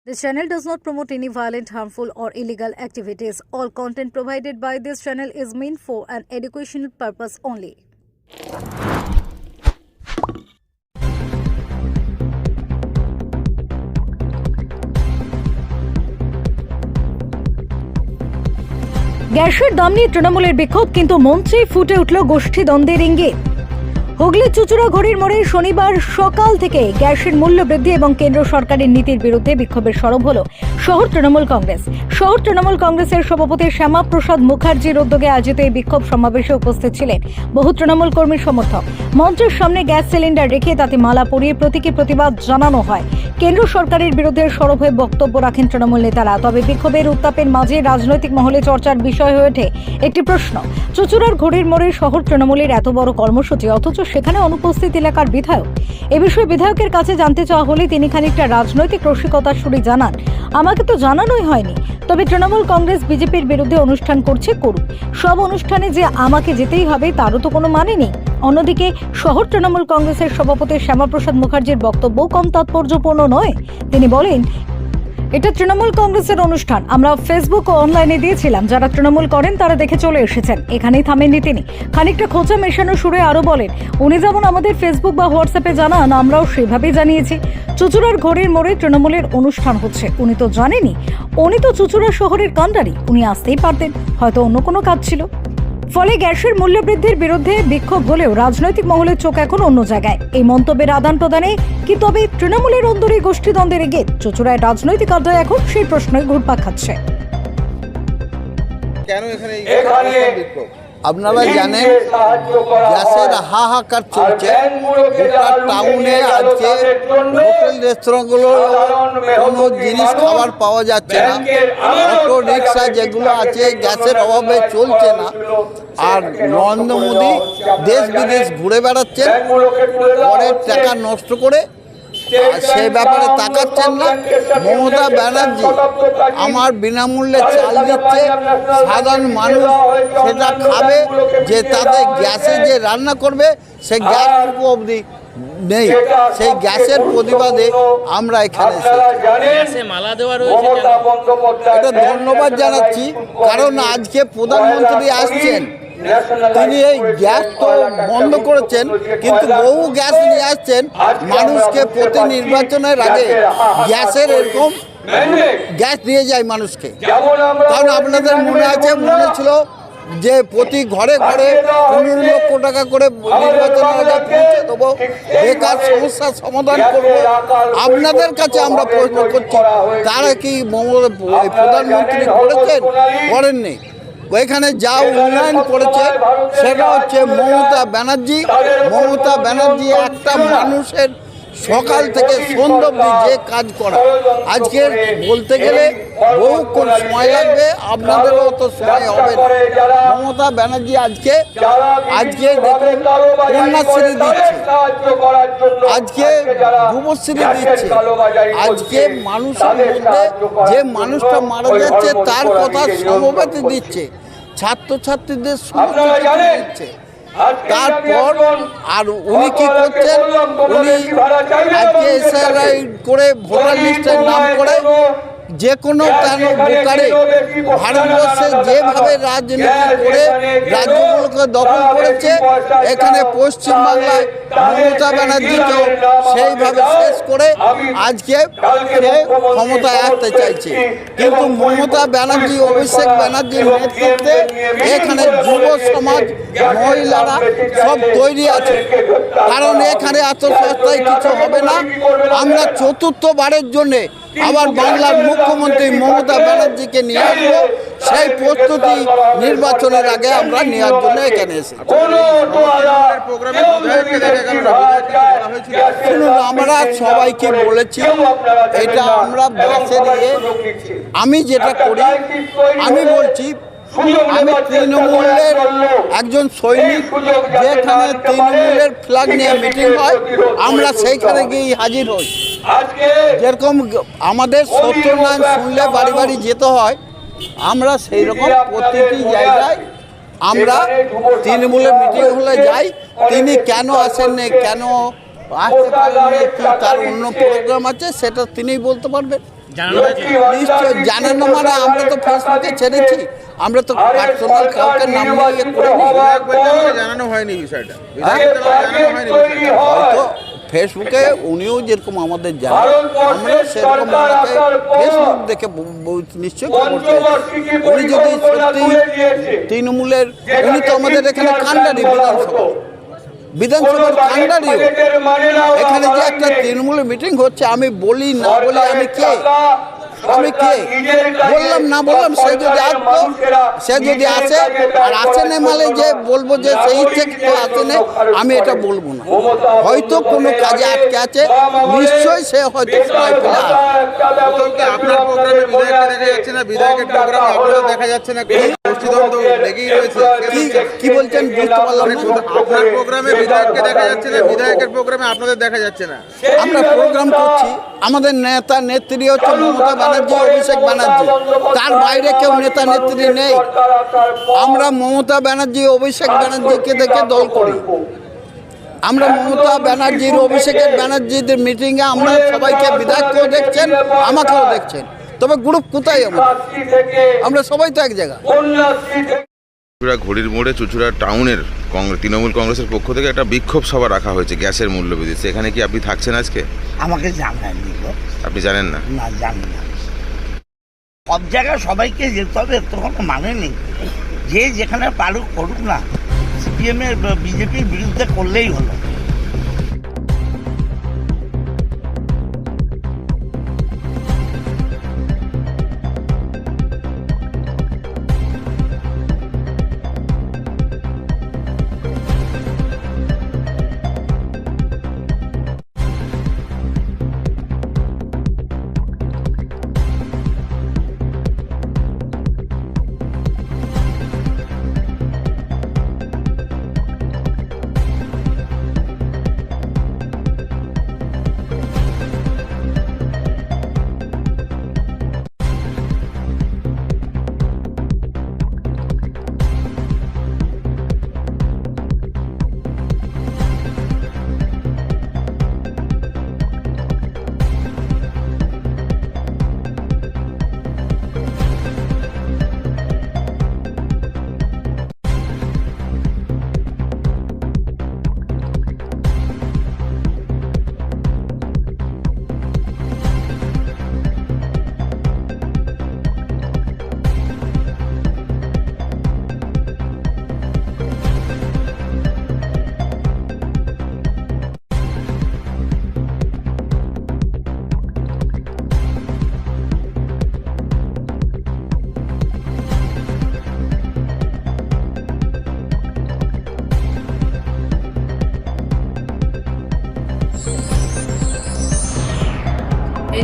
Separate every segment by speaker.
Speaker 1: This channel does not promote any violent, harmful, or illegal activities. All content provided by this channel is meant for an educational purpose only. গ্যাসের দাম নিয়ে তৃণমূলের বিক্ষোভ, কিন্তু মঞ্চে ফুটে উঠল গোষ্ঠী দ্বন্দ্বের ইঙ্গিত। হুগলির চুচুড়া ঘড়ির মোড়ে শনিবার সকাল থেকে গ্যাসের মূল্য বৃদ্ধি এবং কেন্দ্র সরকারের নীতির বিরুদ্ধে বিক্ষোভের সরব হল শহর তৃণমূল কংগ্রেস। শহর তৃণমূল কংগ্রেসের সভাপতি শ্যামা প্রসাদ মুখার্জির উদ্যোগে আয়োজিত এই বিক্ষোভ সমাবেশে উপস্থিত ছিলেন বহু তৃণমূল কর্মী সমর্থক। মঞ্চের সামনে গ্যাস সিলিন্ডার রেখে তাতে মালা পরিয়ে প্রতীকী প্রতিবাদ জানানো হয়। কেন্দ্র সরকারের বিরুদ্ধে সরব হয়ে বক্তব্য রাখেন তৃণমূল নেতারা। তবে বিক্ষোভের উত্তাপের মাঝে রাজনৈতিক মহলে চর্চার বিষয় হয়ে ওঠে একটি প্রশ্ন: চুচুড়ার ঘড়ির মোড়ে শহর তৃণমূলের এত বড় কর্মসূচি, অথচ সেখানে অনুপস্থিত এলাকার বিধায়ক। এ বিষয়ে বিধায়কের কাছে জানতে চাওয়া হলে তিনি খানিকটা রাজনৈতিক রসিকতার সুরে জানান, আমাকে তো জানানোই হয়নি। তবে তৃণমূল কংগ্রেস বিজেপির বিরুদ্ধে অনুষ্ঠান করছে, করুক। সব অনুষ্ঠানে যে আমাকে যেতেই হবে তারও তো কোনো মানে নেই। অন্যদিকে শহর তৃণমূল কংগ্রেসের সভাপতি শ্যামাপ্রসাদ মুখার্জির বক্তব্য কম তাৎপর্যপূর্ণ নয়। তিনি বলেন, এটা তৃণমূল কংগ্রেসের অনুষ্ঠান। আমরা ফেসবুক ও অনলাইনে দিয়েছিলাম, যারা তৃণমূল করেন তারা দেখে চলে এসেছেন। এখানেই থামেননি তিনি। খানিকটা খোঁচা মেশানো সুরে আরো বলেন, উনি যেমন আমাদের ফেসবুক বা হোয়াটসঅ্যাপে জানান, আমরাও সেভাবেই জানিয়েছি। চুচুড়ার ঘড়ির মোড়ে তৃণমূলের অনুষ্ঠান হচ্ছে, উনি তো জানেনই। উনি তো চুচুড়া শহরের কাণ্ডারি, উনি আসতেই পারতেন, হয়তো অন্য কোনো কাজ ছিল। ফলে গ্যাসের মূল্য বৃদ্ধির বিরুদ্ধে বিক্ষোভ হলেও রাজনৈতিক মহলের চোখ এখন অন্য জায়গায়। এই মন্তব্যের আদান প্রদানে কি তবে তৃণমূলের অন্দরে গোষ্ঠী দ্বন্দ্বের ইঙ্গিত? চুচুড়ায় রাজনৈতিক আড্ডায় এখন সেই প্রশ্নই ঘুরপাক খাচ্ছে।
Speaker 2: আপনারা জানেন গ্যাসের হাহাকার চলছে গোটা টাউনে। আজকে হোটেল রেস্তোরাঁগুলো কোনো জিনিস খাবার পাওয়া যাচ্ছে না। অটো রিক্সা যেগুলো আছে গ্যাসের অভাবে চলছে না। আর নরেন্দ্র মোদী দেশ বিদেশ ঘুরে বেড়াচ্ছেন, পরের টাকা নষ্ট করে সে ব্যাপারে তাকাচ্ছেন না। মমতা ব্যানার্জি আমার বিনামূল্যে চাল দিচ্ছে, সাধারণ মানুষ সেটা খাবে, যে তাদের গ্যাসে যে রান্না করবে সে গ্যাস অবধি নেই। সেই গ্যাসের প্রতিবাদে আমরা এখানে এটা ধন্যবাদ জানাচ্ছি, কারণ আজকে প্রধানমন্ত্রী আসছেন, তিনি এই গ্যাস তো বন্ধ করেছেন, কিন্তু বহু গ্যাস নিয়ে আসছেন মানুষকে। প্রতি নির্বাচনের আগে গ্যাসের এরকম গ্যাস দিয়ে যায় মানুষকে। কারণ আপনাদের মনে ছিল যে প্রতি ঘরে ঘরে 15 লক্ষ টাকা করে নির্বাচনের আগে পৌঁছে দেবো, বেকার সমস্যার সমাধান করবো। আপনাদের কাছে আমরা প্রশ্ন করছি, তারা কি প্রধানমন্ত্রী করেছেন? করেননি। ওইখানে যা উন্নয়ন করেছে সেটা হচ্ছে মমতা ব্যানার্জি। মমতা ব্যানার্জি একটা মানুষের সকাল থেকে সন্ধ্যা অবধি যে কাজ করা, আজকে বলতে গেলে বহুক্ষণ সময় লাগবে, আপনাদেরও অত সময় হবে না। মমতা ব্যানার্জি আজকে দেখুন কন্যাশ্রী দিচ্ছে, আজকে যুবশ্রী দিচ্ছে, আজকে মানুষের মধ্যে যে মানুষটা মারা যাচ্ছে তার কথা সমবেতে দিচ্ছে, ছাত্রছাত্রীদের সমস্যা দিচ্ছে। তারপর আর উনি কি করছেন, উনি আজকে এসআরআই করে ভোটার লিস্টের নাম করে যে কোনো কেন বোকারে ভারতবর্ষে যেভাবে রাজনীতি করে রাজ্যগুলোকে দখল করেছে, এখানে পশ্চিমবাংলায় মমতা ব্যানার্জিকেও সেইভাবে শেষ করে আজকে সে ক্ষমতায় আসতে চাইছে। কিন্তু মমতা ব্যানার্জি, অভিষেক ব্যানার্জির নেতৃত্বে এখানে যুব সমাজ, মহিলারা সব তৈরি আছে, কারণ এখানে এত সস্তায় কিছু হবে না। আমরা চতুর্থবারের জন্যে আবার বাংলার মুখ্যমন্ত্রী মমতা ব্যানার্জিকে নিয়ে আসবো, সেই প্রস্তুতি নির্বাচনের আগে আমরা নেওয়ার জন্য এখানে এসেছি। শুনুন, আমরা সবাইকে বলেছি এটা আমরা বাসে দিয়ে, আমি যেটা করি আমি বলছি, আমি তৃণমূলের একজন সৈনিক। যেখানে তৃণমূলের ফ্ল্যাগ নিয়ে মিটিং হয় আমরা সেইখানে গিয়ে হাজির হই। যেরকম আমাদের সত্যনারায়ণ শুনলে বাড়ি বাড়ি যেতে হয়, আমরা সেই রকম প্রতিটি জায়গায় আমরা তৃণমূলের মিটিং হলে যাই। তিনি কেন আসেননি, কেন আসতে পারেননি, কি তার অন্য প্রোগ্রাম আছে সেটা তিনিই বলতে পারবেন। নিশ্চয় জানানো মানে আমরা তো ফেসবুকে ছেড়েছি, আমরা তো পার্সোনাল কাউকে নাম নিয়ে করিনি।
Speaker 3: জানানো হয়নি বিষয়টা,
Speaker 2: হয়তো ফেসবুকে উনিও যেরকম আমাদের জানেন, আমরা সেরকম ওনাকে ফেসবুক দেখে নিশ্চয়ই খবর পেয়েছি। উনি যদি সত্যি তৃণমূলের, উনি তো আমাদের এখানে কান্ডারি বিধানসভার কান্ডারিও। এখানে যে একটা তৃণমূলের মিটিং হচ্ছে, আমি বলি না বলি আমি কে বললাম না বললাম, সে যদি আসতো, সে যদি আসে আর আসে না মানে যে বলবো যে সেই ইচ্ছে কেউ আসে না, আমি এটা বলবো না। হয়তো কোনো কাজে আটকে আছে, নিশ্চয়ই সে হয়তো সময় পেলে আসবে।
Speaker 3: আপনার প্রোগ্রামে বিধায়ককে দেখা যাচ্ছে না, বিধায়কের প্রোগ্রামে আপনাদের দেখা যাচ্ছে না, গোষ্ঠীদ্বন্দ্ব লেগেই রয়েছে।
Speaker 2: কি বলছেন বুঝতে পারলাম না।
Speaker 3: আপনার প্রোগ্রামে বিধায়ককে দেখা যাচ্ছে না, বিধায়কের প্রোগ্রামে আপনাদের দেখা যাচ্ছে না।
Speaker 2: আমরা প্রোগ্রাম করছি, আমাদের নেতা নেত্রী হচ্ছে মমতা ব্যানার্জি, অভিষেক ব্যানার্জি, তার বাইরে কেউ নেতা নেত্রী নেই। আমরা মমতা ব্যানার্জি অভিষেক ব্যানার্জিকে দেখে দল করি। আমরা মমতা ব্যানার্জির অভিষেকের ব্যানার্জিদের মিটিংয়ে আমরা সবাইকে, বিধায়ককেও দেখছেন, আমাকেও দেখছেন, তবে গ্রুপ কোথায় আমরা সবাই তো এক জায়গায়।
Speaker 3: চুঁচুড়া ঘড়ির মোড়ে চুঁচুড়া টাউনের তৃণমূল কংগ্রেসের পক্ষ থেকে একটা বিক্ষোভ সভা রাখা হয়েছে গ্যাসের মূল্যবৃদ্ধি। সেখানে কি আপনি থাকছেন আজকে?
Speaker 4: আমাকে জানায়নি গো।
Speaker 3: আপনি জানেন না?
Speaker 4: না, জানি না। সব জায়গায় সবাইকে যেতে হবে তো কোনো মানে নেই। যে যেখানে পারুক করুক না, সিপিএমের বিজেপির বিরুদ্ধে করলেই হলো।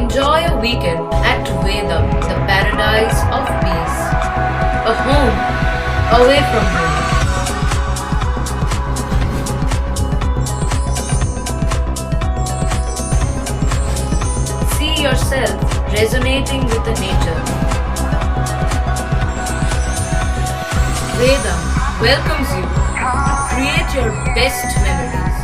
Speaker 5: Enjoy a weekend at Vedam, the paradise of peace. A home away from home. See yourself resonating with the nature. Vedam welcomes you to create your best memories.